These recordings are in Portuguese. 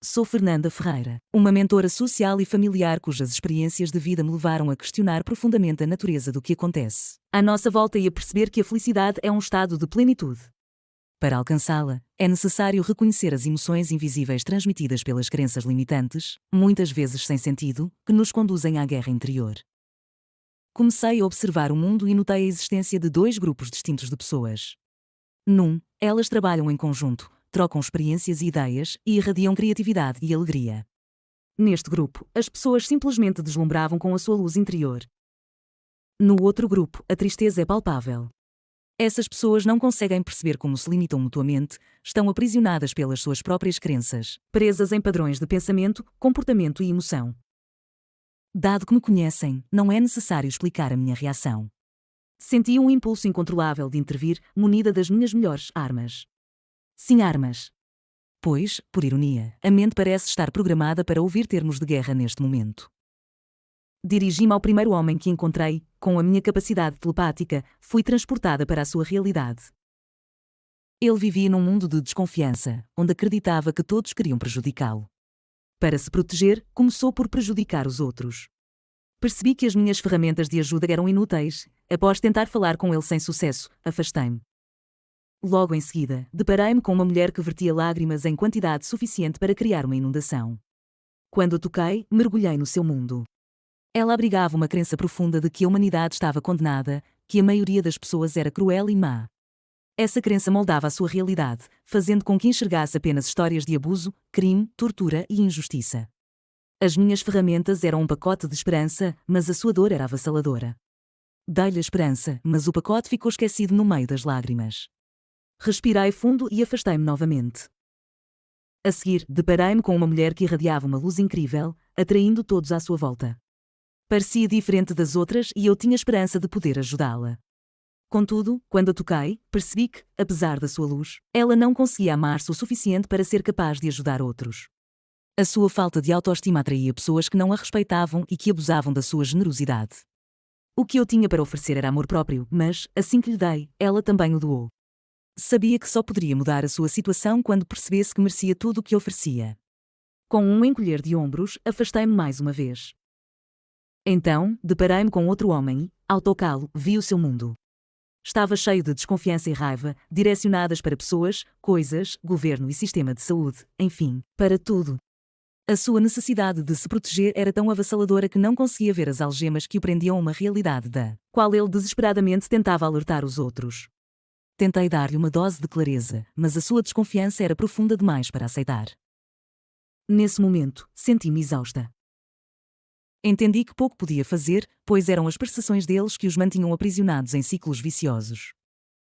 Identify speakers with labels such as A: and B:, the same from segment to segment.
A: Sou Fernanda Ferreira, uma mentora social e familiar cujas experiências de vida me levaram a questionar profundamente a natureza do que acontece à nossa volta e a perceber que a felicidade é um estado de plenitude. Para alcançá-la, é necessário reconhecer as emoções invisíveis transmitidas pelas crenças limitantes, muitas vezes sem sentido, que nos conduzem à guerra interior. Comecei a observar o mundo e notei a existência de dois grupos distintos de pessoas. Num, elas trabalham em conjunto, trocam experiências e ideias e irradiam criatividade e alegria. Neste grupo, as pessoas simplesmente deslumbravam com a sua luz interior. No outro grupo, a tristeza é palpável. Essas pessoas não conseguem perceber como se limitam mutuamente, estão aprisionadas pelas suas próprias crenças, presas em padrões de pensamento, comportamento e emoção. Dado que me conhecem, não é necessário explicar a minha reação. Senti um impulso incontrolável de intervir, munida das minhas melhores armas. Sim, armas. Pois, por ironia, a mente parece estar programada para ouvir termos de guerra neste momento. Dirigi-me ao primeiro homem que encontrei, com a minha capacidade telepática, fui transportada para a sua realidade. Ele vivia num mundo de desconfiança, onde acreditava que todos queriam prejudicá-lo. Para se proteger, começou por prejudicar os outros. Percebi que as minhas ferramentas de ajuda eram inúteis. Após tentar falar com ele sem sucesso, afastei-me. Logo em seguida, deparei-me com uma mulher que vertia lágrimas em quantidade suficiente para criar uma inundação. Quando a toquei, mergulhei no seu mundo. Ela abrigava uma crença profunda de que a humanidade estava condenada, que a maioria das pessoas era cruel e má. Essa crença moldava a sua realidade, fazendo com que enxergasse apenas histórias de abuso, crime, tortura e injustiça. As minhas ferramentas eram um pacote de esperança, mas a sua dor era avassaladora. Dei-lhe a esperança, mas o pacote ficou esquecido no meio das lágrimas. Respirei fundo e afastei-me novamente. A seguir, deparei-me com uma mulher que irradiava uma luz incrível, atraindo todos à sua volta. Parecia diferente das outras e eu tinha esperança de poder ajudá-la. Contudo, quando a toquei, percebi que, apesar da sua luz, ela não conseguia amar-se o suficiente para ser capaz de ajudar outros. A sua falta de autoestima atraía pessoas que não a respeitavam e que abusavam da sua generosidade. O que eu tinha para oferecer era amor próprio, mas, assim que lhe dei, ela também o doou. Sabia que só poderia mudar a sua situação quando percebesse que merecia tudo o que oferecia. Com um encolher de ombros, afastei-me mais uma vez. Então, deparei-me com outro homem e, ao tocá-lo, vi o seu mundo. Estava cheio de desconfiança e raiva, direcionadas para pessoas, coisas, governo e sistema de saúde, enfim, para tudo. A sua necessidade de se proteger era tão avassaladora que não conseguia ver as algemas que o prendiam a uma realidade da qual ele desesperadamente tentava alertar os outros. Tentei dar-lhe uma dose de clareza, mas a sua desconfiança era profunda demais para aceitar. Nesse momento, senti-me exausta. Entendi que pouco podia fazer, pois eram as percepções deles que os mantinham aprisionados em ciclos viciosos.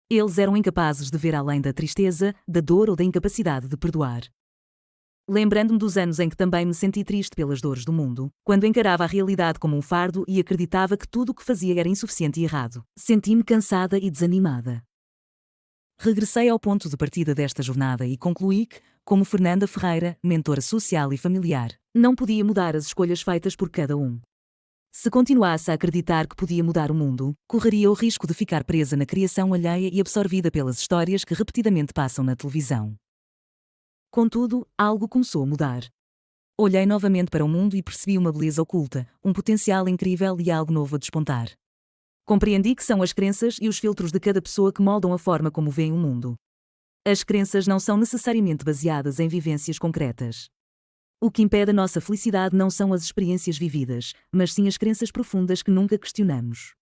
A: Eles eram incapazes de ver além da tristeza, da dor ou da incapacidade de perdoar. Lembrando-me dos anos em que também me senti triste pelas dores do mundo, quando encarava a realidade como um fardo e acreditava que tudo o que fazia era insuficiente e errado, senti-me cansada e desanimada. Regressei ao ponto de partida desta jornada e concluí que, como Fernanda Ferreira, mentora social e familiar, não podia mudar as escolhas feitas por cada um. Se continuasse a acreditar que podia mudar o mundo, correria o risco de ficar presa na criação alheia e absorvida pelas histórias que repetidamente passam na televisão. Contudo, algo começou a mudar. Olhei novamente para o mundo e percebi uma beleza oculta, um potencial incrível e algo novo a despontar. Compreendi que são as crenças e os filtros de cada pessoa que moldam a forma como veem o mundo. As crenças não são necessariamente baseadas em vivências concretas. O que impede a nossa felicidade não são as experiências vividas, mas sim as crenças profundas que nunca questionamos.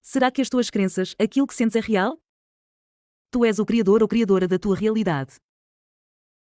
A: Será que as tuas crenças, aquilo que sentes é real? Tu és o criador ou criadora da tua realidade.